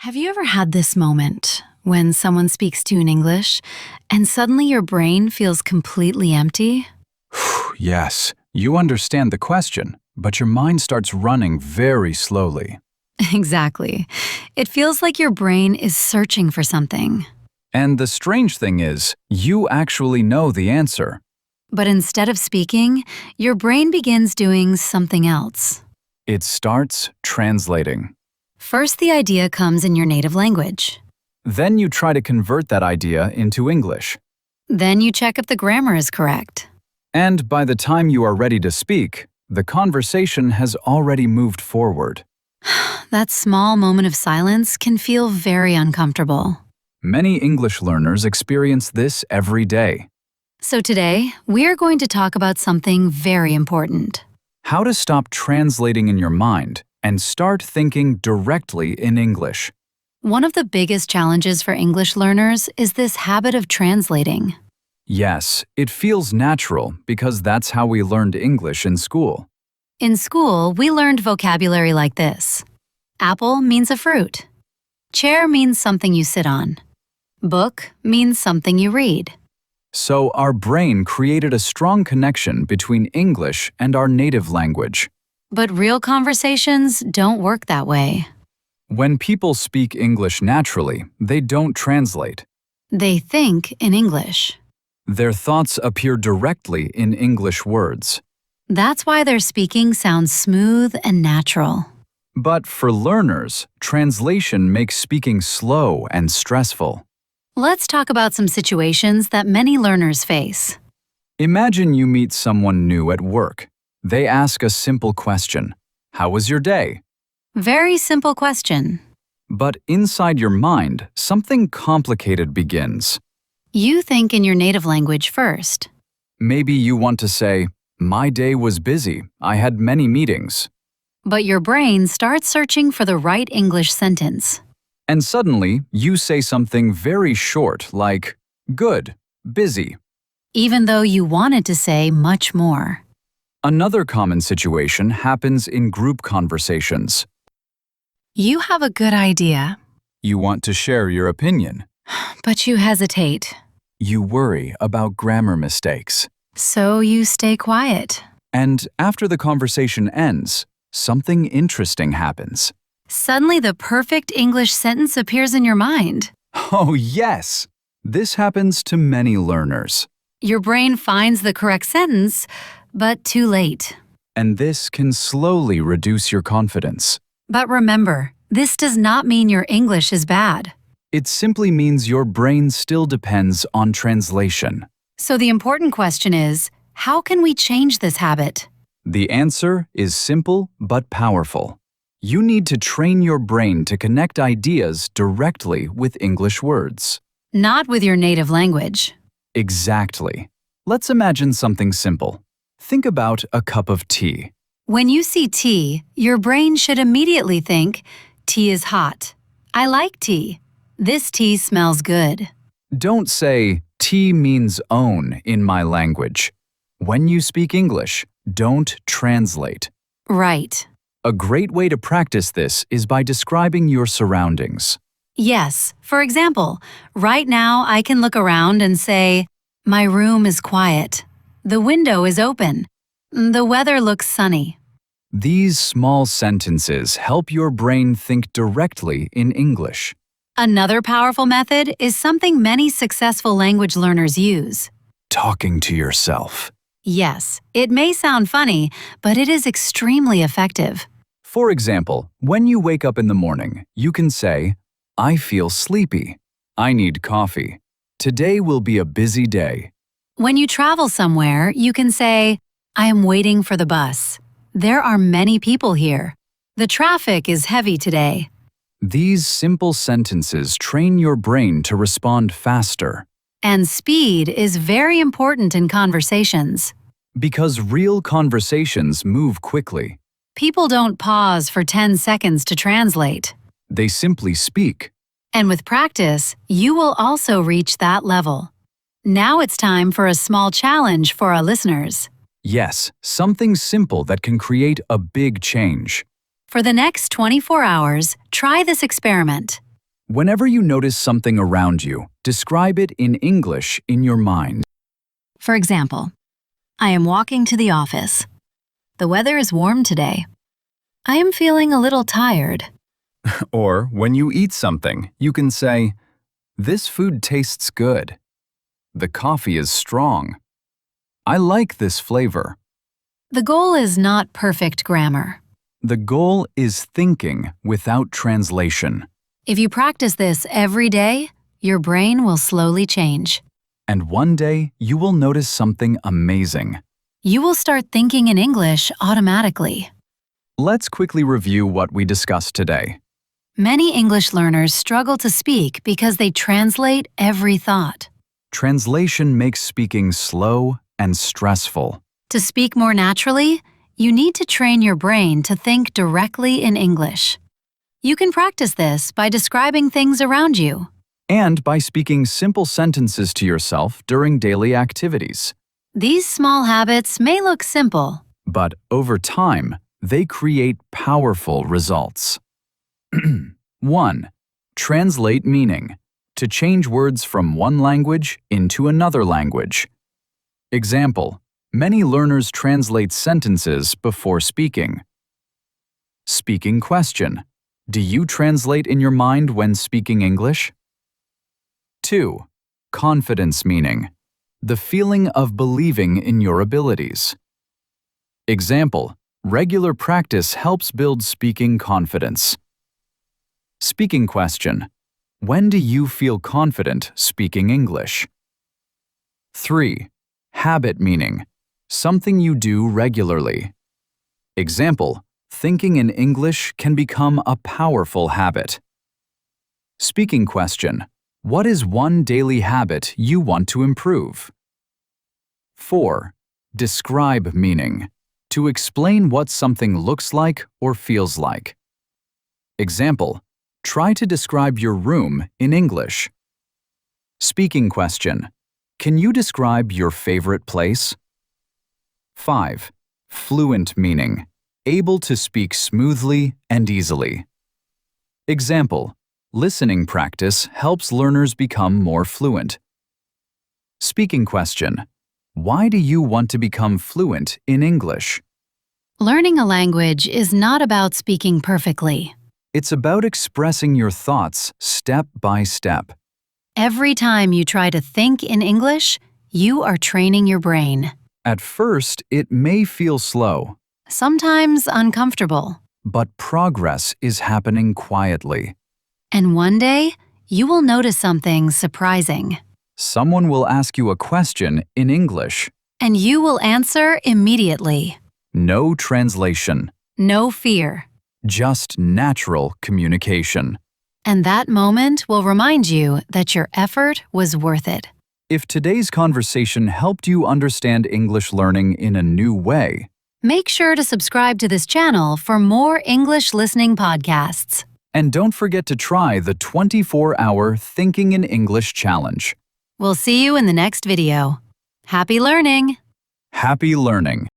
Have you ever had this moment when someone speaks to you in English and suddenly your brain feels completely empty? Yes, you understand the question, but your mind starts running very slowly. Exactly. It feels like your brain is searching for something. And the strange thing is, you actually know the answer. But instead of speaking, your brain begins doing something else. It starts translating. First, the idea comes in your native language. Then you try to convert that idea into English. Then you check if the grammar is correct. And by the time you are ready to speak, the conversation has already moved forward. That small moment of silence can feel very uncomfortable. Many English learners experience this every day. So today, we are going to talk about something very important. How to stop translating in your mind and start thinking directly in English. One of the biggest challenges for English learners is this habit of translating. Yes, it feels natural because that's how we learned English in school. In school, we learned vocabulary like this. Apple means a fruit. Chair means something you sit on. Book means something you read. So our brain created a strong connection between English and our native language. But real conversations don't work that way. When people speak English naturally, they don't translate. They think in English. Their thoughts appear directly in English words. That's why their speaking sounds smooth and natural. But for learners, translation makes speaking slow and stressful. Let's talk about some situations that many learners face. Imagine you meet someone new at work. They ask a simple question. How was your day? Very simple question. But inside your mind, something complicated begins. You think in your native language first. Maybe you want to say, my day was busy. I had many meetings. But your brain starts searching for the right English sentence. And suddenly, you say something very short like, good, busy. Even though you wanted to say much more. Another common situation happens in group conversations. You have a good idea, You want to share your opinion. but you hesitate. You worry about grammar mistakes. So you stay quiet. And after the conversation ends, something interesting happens. Suddenly the perfect English sentence appears in your mind. Oh, yes! This happens to many learners. Your brain finds the correct sentence, but too late. And this can slowly reduce your confidence. But remember, this does not mean your English is bad. It simply means your brain still depends on translation. So the important question is, how can we change this habit? The answer is simple but powerful. You need to train your brain to connect ideas directly with English words. Not with your native language. Exactly. Let's imagine something simple. Think about a cup of tea. When you see tea, your brain should immediately think, tea is hot. I like tea. This tea smells good. Don't say, tea means own in my language. When you speak English, don't translate. Right. A great way to practice this is by describing your surroundings. Yes. For example, right now I can look around and say, my room is quiet. The window is open. The weather looks sunny. These small sentences help your brain think directly in English. Another powerful method is something many successful language learners use. Talking to yourself. Yes, it may sound funny, but it is extremely effective. For example, when you wake up in the morning, you can say, I feel sleepy. I need coffee. Today will be a busy day. When you travel somewhere, you can say, I am waiting for the bus. There are many people here. The traffic is heavy today. These simple sentences train your brain to respond faster. And speed is very important in conversations. Because real conversations move quickly. People don't pause for 10 seconds to translate. They simply speak. And with practice, you will also reach that level. Now it's time for a small challenge for our listeners. Yes, something simple that can create a big change. For the next 24 hours, try this experiment. Whenever you notice something around you, describe it in English in your mind. For example, I am walking to the office. The weather is warm today. I am feeling a little tired. Or when you eat something, you can say, "This food tastes good." "The coffee is strong." "I like this flavor." The goal is not perfect grammar. The goal is thinking without translation. If you practice this every day, your brain will slowly change. And one day, you will notice something amazing. You will start thinking in English automatically. Let's quickly review what we discussed today. Many English learners struggle to speak because they translate every thought. Translation makes speaking slow and stressful. To speak more naturally, you need to train your brain to think directly in English. You can practice this by describing things around you. And by speaking simple sentences to yourself during daily activities. These small habits may look simple, But over time, they create powerful results. 1. Translate meaning. To change words from one language into another language. Example: many learners translate sentences before speaking. Speaking question. Do you translate in your mind when speaking English? 2. Confidence meaning. The feeling of believing in your abilities. Example: regular practice helps build speaking confidence. Speaking question. When do you feel confident speaking English? 3. Habit meaning. Something you do regularly. Example: thinking in English can become a powerful habit. Speaking question. What is one daily habit you want to improve? 4. Describe meaning. To explain what something looks like or feels like. Example: try to describe your room in English. Speaking question. Can you describe your favorite place? 5. Fluent meaning. Able to speak smoothly and easily. Example: listening practice helps learners become more fluent. Speaking question. Why do you want to become fluent in English? learning a language is not about speaking perfectly. It's about expressing your thoughts step by step. Every time you try to think in English, you are training your brain. At first, it may feel slow, Sometimes uncomfortable. but progress is happening quietly. And one day, you will notice something surprising. Someone will ask you a question in English. And you will answer immediately. No translation, No fear. just natural communication. And that moment will remind you that your effort was worth it. If today's conversation helped you understand English learning in a new way, Make sure to subscribe to this channel for more English listening podcasts. and don't forget to try the 24-hour Thinking in English Challenge. We'll see you in the next video. Happy learning! Happy learning!